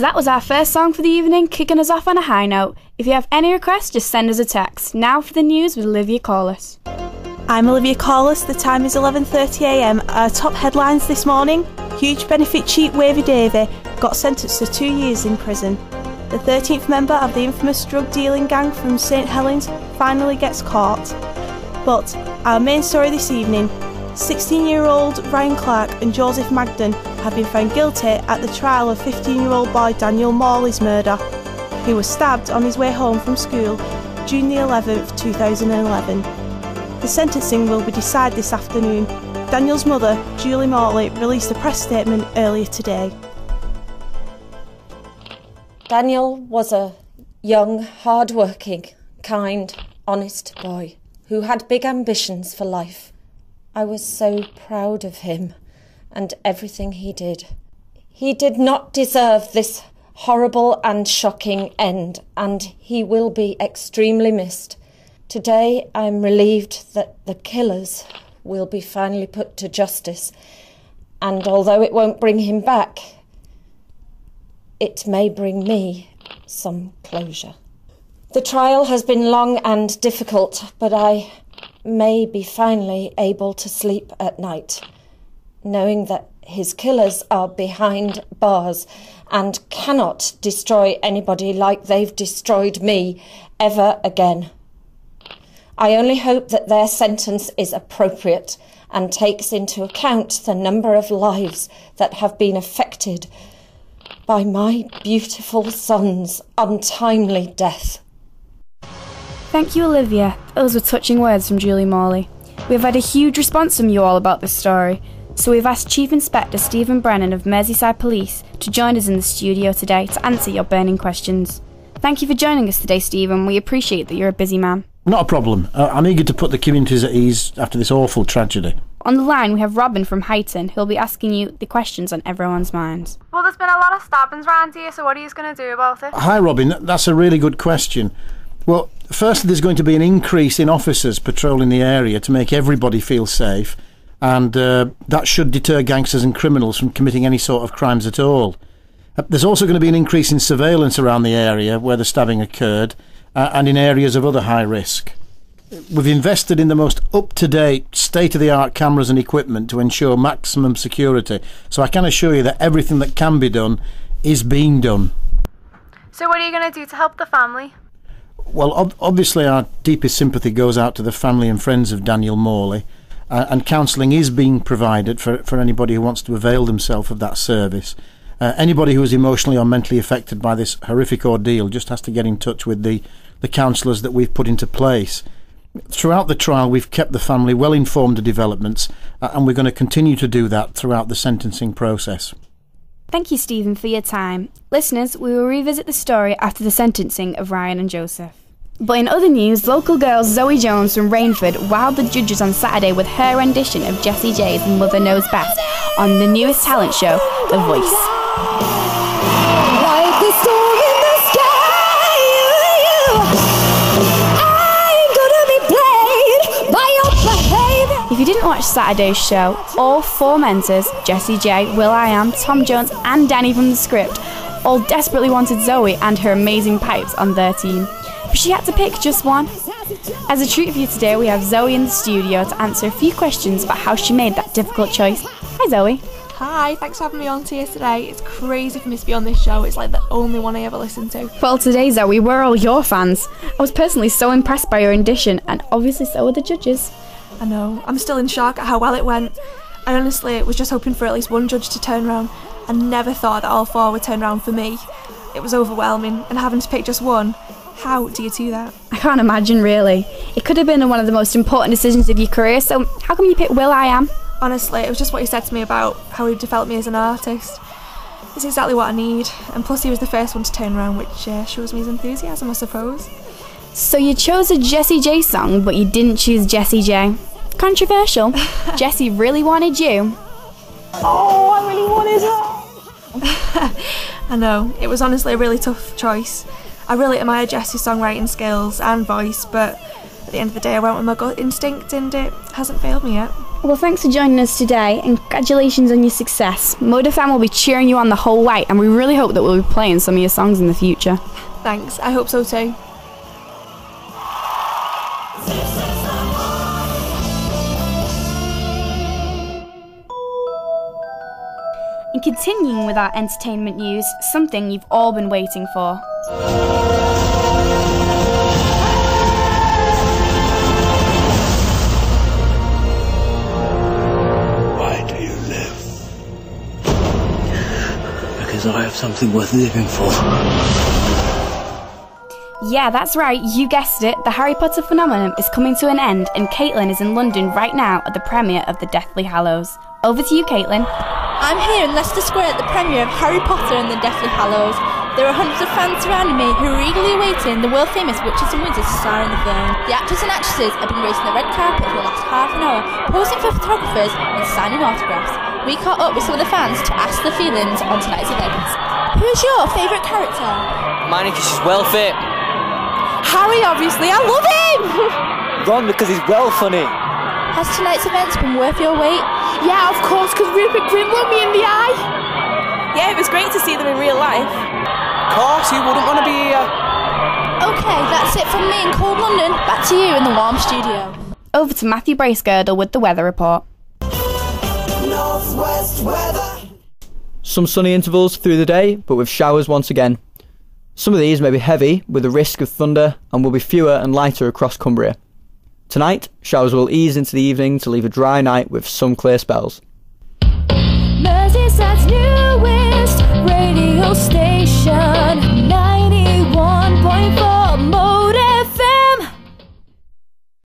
So that was our first song for the evening, kicking us off on a high note. If you have any requests, just send us a text. Now for the news with Olivia Corliss. I'm Olivia Corliss, the time is 11:30am. Our top headlines this morning: huge benefit cheat Wavy Davey got sentenced to 2 years in prison. The 13th member of the infamous drug dealing gang from St Helens finally gets caught. But our main story this evening: 16-year-old Ryan Clark and Joseph Magden have been found guilty at the trial of 15-year-old boy Daniel Morley's murder, who was stabbed on his way home from school June the 11th, 2011. The sentencing will be decided this afternoon. Daniel's mother, Julie Morley, released a press statement earlier today. Daniel was a young, hard-working, kind, honest boy who had big ambitions for life. I was so proud of him and everything he did. He did not deserve this horrible and shocking end, and he will be extremely missed. Today, I'm relieved that the killers will be finally put to justice, and although it won't bring him back, it may bring me some closure. The trial has been long and difficult, but I may be finally able to sleep at night, knowing that his killers are behind bars and cannot destroy anybody like they've destroyed me ever again. I only hope that their sentence is appropriate and takes into account the number of lives that have been affected by my beautiful son's untimely death. Thank you, Olivia. Those were touching words from Julie Morley. We've had a huge response from you all about this story, so we've asked Chief Inspector Stephen Brennan of Merseyside Police to join us in the studio today to answer your burning questions. Thank you for joining us today, Stephen. We appreciate that you're a busy man. Not a problem. I'm eager to put the communities at ease after this awful tragedy. On the line, we have Robin from Highton, who'll be asking you the questions on everyone's minds. Well, there's been a lot of stabbings around here, so what are you going to do about it? Hi, Robin. That's a really good question. Well, firstly, there's going to be an increase in officers patrolling the area to make everybody feel safe, and that should deter gangsters and criminals from committing any sort of crimes at all. There's also going to be an increase in surveillance around the area where the stabbing occurred, and in areas of other high risk. We've invested in the most up-to-date, state-of-the-art cameras and equipment to ensure maximum security, so I can assure you that everything that can be done is being done. So what are you going to do to help the family? Well, obviously our deepest sympathy goes out to the family and friends of Daniel Morley, and counselling is being provided for anybody who wants to avail themselves of that service. Anybody who is emotionally or mentally affected by this horrific ordeal just has to get in touch with the counsellors that we've put into place. Throughout the trial, we've kept the family well informed of developments, and we're going to continue to do that throughout the sentencing process. Thank you, Stephen, for your time. Listeners, we will revisit the story after the sentencing of Ryan and Joseph. But in other news, local girl Zoe Jones from Rainford wowed the judges on Saturday with her rendition of Jessie J's Mother Knows Best on the newest talent show, The Voice. Like the storm in the sky, I ain't gonna be played by your behavior. If you didn't watch Saturday's show, all four mentors, Jessie J, will.i.am, Tom Jones and Danny from The Script, all desperately wanted Zoe and her amazing pipes on their team. But she had to pick just one. As a treat for you today, we have Zoe in the studio to answer a few questions about how she made that difficult choice. Hi, Zoe. Hi, thanks for having me on here today. It's crazy for me to be on this show. It's like the only one I ever listen to. Well, today, Zoe, we're all your fans. I was personally so impressed by your rendition, and obviously so were the judges. I know. I'm still in shock at how well it went. I honestly was just hoping for at least one judge to turn round. I never thought that all four would turn round for me. It was overwhelming, and having to pick just one, how do you do that? I can't imagine, really. It could have been one of the most important decisions of your career, so how come you picked will.i.am? Honestly, it was just what he said to me about how he developed me as an artist. It's exactly what I need, and plus he was the first one to turn around, which shows me his enthusiasm, I suppose. So you chose a Jessie J song, but you didn't choose Jessie J. Controversial. Jessie really wanted you. Oh, I really wanted her! I know, it was honestly a really tough choice. I really admire Jessie's songwriting skills and voice, but at At the end of the day, I went with my gut instinct and it hasn't failed me yet. Well, thanks for joining us today and congratulations on your success. Motor FM will be cheering you on the whole way and we really hope that we'll be playing some of your songs in the future. Thanks, I hope so too. And continuing with our entertainment news, something you've all been waiting for. Why do you live? Because I have something worth living for. Yeah, that's right, you guessed it. The Harry Potter phenomenon is coming to an end and Caitlin is in London right now at the premiere of The Deathly Hallows. Over to you, Caitlin. I'm here in Leicester Square at the premiere of Harry Potter and the Deathly Hallows. There are hundreds of fans surrounding me who are eagerly awaiting the world-famous witches and wizards to star in the film. The actors and actresses have been gracing the red carpet for the last half an hour, posing for photographers and signing autographs. We caught up with some of the fans to ask their feelings on tonight's event. Who's your favourite character? Mine because she's well fit. Harry, obviously. I love him! Ron because he's well funny. Has tonight's event been worth your wait? Yeah, of course, because Rupert Grint looked me in the eye. Yeah, it was great to see them in real life. Of course, who wouldn't want to be here? Okay, that's it from me in cold London. Back to you in the warm studio. Over to Matthew Bracegirdle with the weather report. Northwest weather. Some sunny intervals through the day, but with showers once again. Some of these may be heavy, with a risk of thunder, and will be fewer and lighter across Cumbria. Tonight, showers will ease into the evening to leave a dry night with some clear spells. Merseyside's newest radio station, 91.4.